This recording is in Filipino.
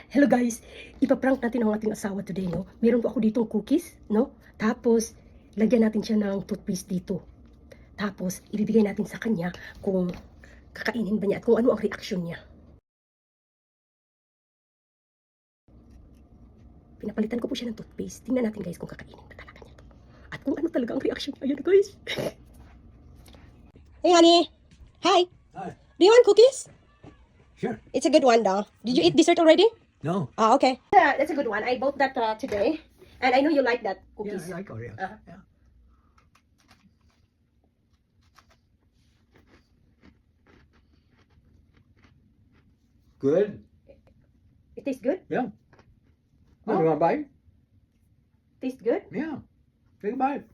Hello guys, ipaprank natin ang ating asawa today, no? Meron po ako ditong cookies, no? Tapos, lagyan natin siya ng toothpaste dito. Tapos, ibibigay natin sa kanya kung kakainin ba niya at kung ano ang reaksyon niya. Pinapalitan ko po siya ng toothpaste. Tingnan natin guys kung kakainin ba talaga niya to. At kung ano talaga ang reaksyon niya. Ayan guys. Hey honey. Hi. Hi. Do you want cookies? Sure. It's a good one though. Did you eat dessert already? No. Ah, okay. That's a good one. I bought that today. And I know you like that Yeah, cookies. I like Oreos. Uh-huh. Yeah. Good. It tastes good? Yeah. Oh. You want a bite? Tastes good? Yeah. Take a bite.